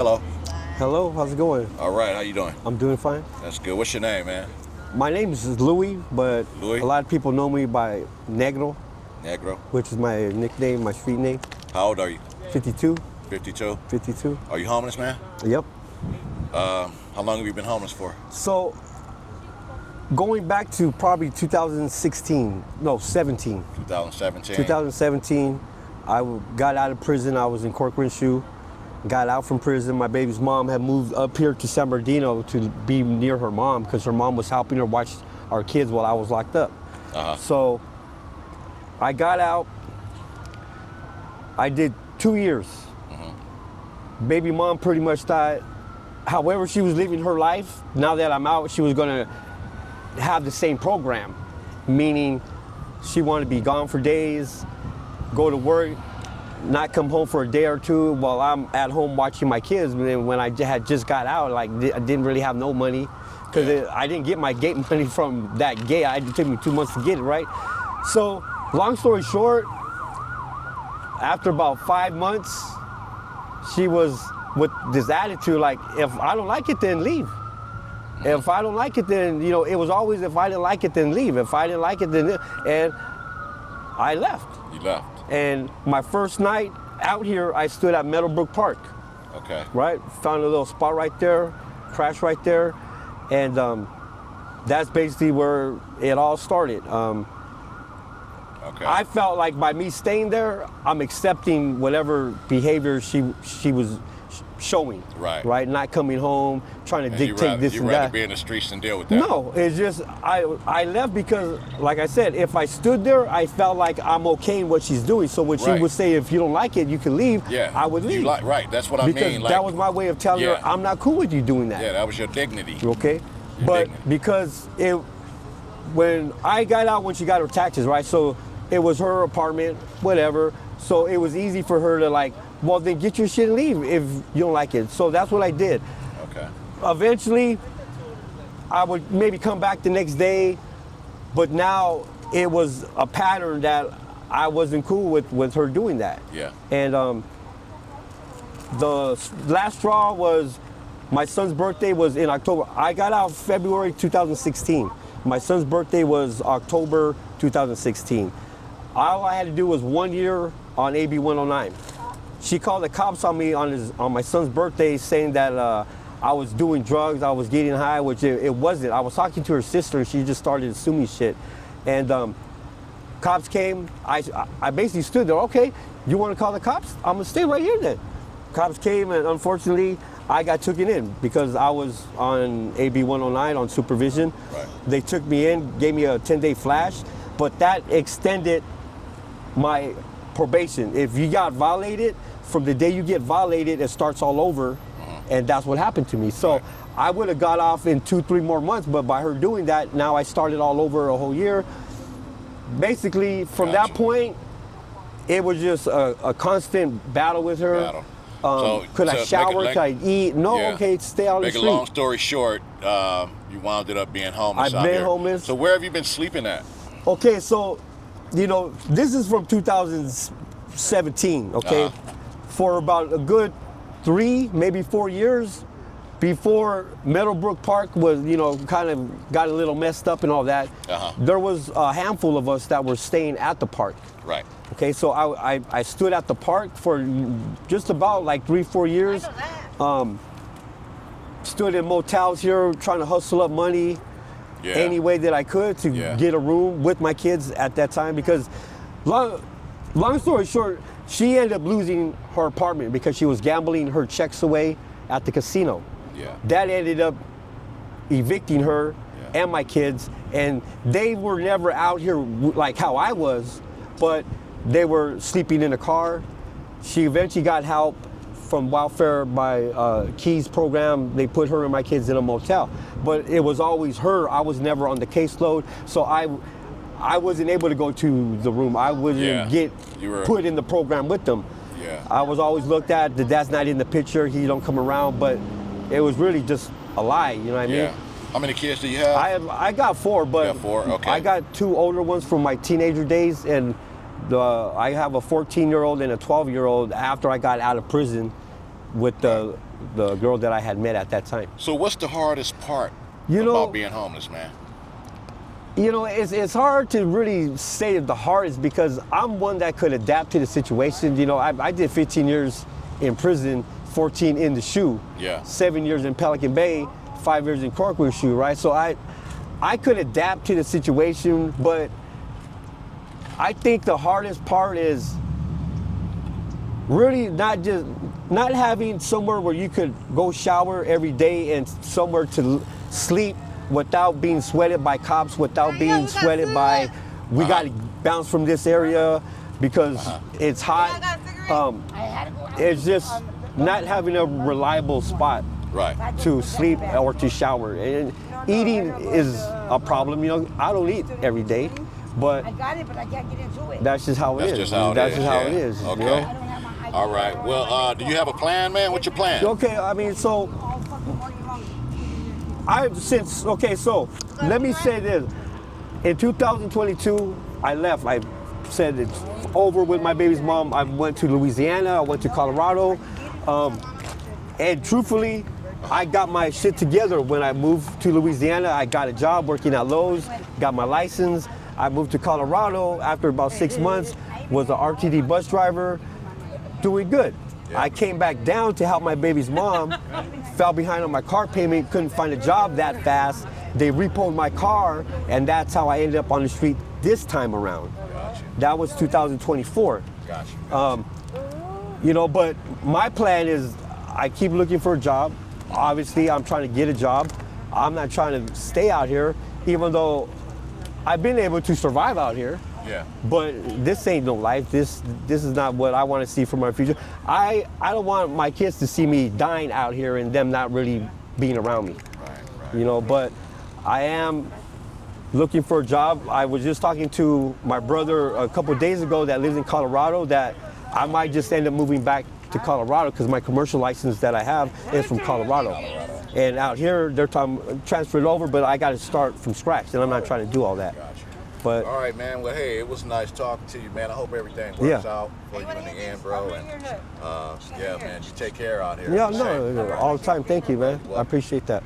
Hello. Hello, how's it going? All right, how you doing? I'm doing fine. That's good. What's your name, man? My name is Louie, but Louie? a lot of people know me by Negro, Negro. which is my nickname, my street name. How old are you? 52. 52. 52. Are you homeless, man? Yep. How long have you been homeless for? So, going back to probably 2016, no, 17. 2017. 2017, got out of prison. I was in Corcoran Shoe. Got out from prison. My baby's mom had moved up here to San Bernardino to be near her mom because her mom was helping her watch our kids while I was locked up. So I got out. I did 2 years. Baby mom pretty much thought, however she was living her life, now that I'm out, she was gonna have the same program, meaning she wanted to be gone for days, go to work, not come home for a day or two while I'm at home watching my kids. And when I had just got out, like I didn't really have no money because I didn't get my gate money from that gate. It took me 2 months to get it, right? So long story short, after about 5 months, she was with this attitude like, if I don't like it, then leave. If I don't like it, then, it was always if I didn't like it, then leave. If I didn't like it, then leave. And I left. You left. And my first night out here, I stood at Meadowbrook Park. Okay. Right? Found a little spot right there, crashed right there. And that's basically where it all started. Okay. I felt like by me staying there, I'm accepting whatever behavior she was showing. Right. Right? Not coming home, trying to dictate this and you'd rather that. be in the streets and deal with that? No, it's just I left because, like I said, if I stood there, I felt like I'm okay in what she's doing. So when she would say, if you don't like it, you can leave, I would leave. Right, that's what I mean. Because that was my way of telling her, I'm not cool with you doing that. Yeah, that was your dignity. Okay? Because when I got out, when she got her taxes, right? So it was her apartment, whatever. So it was easy for her to like, well, then get your shit and leave if you don't like it. So that's what I did. Okay. Eventually, I would maybe come back the next day, but now it was a pattern that I wasn't cool with her doing that. Yeah. And the last straw was my son's birthday was in October. I got out February 2016. My son's birthday was October 2016. All I had to do was 1 year on AB 109. She called the cops on me on my son's birthday saying that I was doing drugs, I was getting high, which it wasn't. I was talking to her sister and she just started assuming shit. And cops came, I basically stood there, okay, you want to call the cops? I'm gonna stay right here then. Cops came and unfortunately I got taken in because I was on AB 109 on supervision. Right. They took me in, gave me a 10-day flash, but that extended my probation. If you got violated, from the day you get violated, it starts all over, and that's what happened to me. So I would have got off in 2-3 more months, but by her doing that, now I started all over a whole year. Basically, from that point, it was just a constant battle with her. Could I shower? Could I eat? No, okay, stay out on the street. Make a long story short, you wound up being homeless I've been homeless. So where have you been sleeping at? Okay, so, this is from 2017, okay? For about a good 3, maybe 4 years before Meadowbrook Park was, kind of got a little messed up and all that, there was a handful of us that were staying at the park. Right. Okay, so I stood at the park for just about like 3-4 years. Stood in motels here trying to hustle up money any way that I could to get a room with my kids at that time because long story short, she ended up losing her apartment because she was gambling her checks away at the casino. Yeah. That ended up evicting her and my kids, and they were never out here like how I was, but they were sleeping in a car. She eventually got help from welfare by Key's program. They put her and my kids in a motel, but it was always her. I was never on the caseload, so I wasn't able to go to the room. I wouldn't get put in the program with them. Yeah. I was always looked at, the dad's not in the picture, he don't come around, but it was really just a lie, you know what I mean? How many kids do you have? I got 4, but you got 4? Okay. I got 2 older ones from my teenager days, and I have a 14-year-old and a 12-year-old after I got out of prison with the the girl that I had met at that time. So what's the hardest part You know- about being homeless, man? You know, it's hard to really say the hardest because I'm one that could adapt to the situation. You know, I did 15 years in prison, 14 in the shoe, Yeah. 7 years in Pelican Bay, 5 years in Corkwood shoe, right? So I could adapt to the situation, but I think the hardest part is really not having somewhere where you could go shower every day and somewhere to sleep without being sweated by cops, without being sweated by, we got to bounce from this area because it's hot. It's just not having a reliable spot Right. to sleep or to shower. And eating is a problem. You know, I don't eat every day, but I got it, but I can't get into it. that's just how it That's is. just how it That's is, just how yeah. it is. Okay. You know? I don't have my ID. All right. Well, do you have a plan, man? What's your plan? Okay, I mean, so All fucking morning long. so let me say this. In 2022, I left. I said it's over with my baby's mom. I went to Louisiana, I went to Colorado. And truthfully, I got my shit together when I moved to Louisiana. I got a job working at Lowe's, got my license. I moved to Colorado after about 6 months, was an RTD bus driver, doing good. I came back down to help my baby's mom, fell behind on my car payment, couldn't find a job that fast. They repoed my car, and that's how I ended up on the street this time around. Gotcha. That was 2024. Gotcha. You know, but my plan is I keep looking for a job. Obviously, I'm trying to get a job. I'm not trying to stay out here, even though I've been able to survive out here. Yeah. But this ain't no life. This is not what I want to see for my future. I don't want my kids to see me dying out here and them not really being around me. Right. You know, but I am looking for a job. I was just talking to my brother a couple of days ago that lives in Colorado that I might just end up moving back to Colorado because my commercial license that I have is from Colorado. And out here, they're transferred over, but I got to start from scratch, and I'm not trying to do all that. Gotcha. But All right, man. Well, hey, it was nice talking to you, man. I hope everything works Yeah. out for you in the end, bro. And yeah, man, you take care out here. yeah, Be safe. no, all the time. Thank you, man. I appreciate that.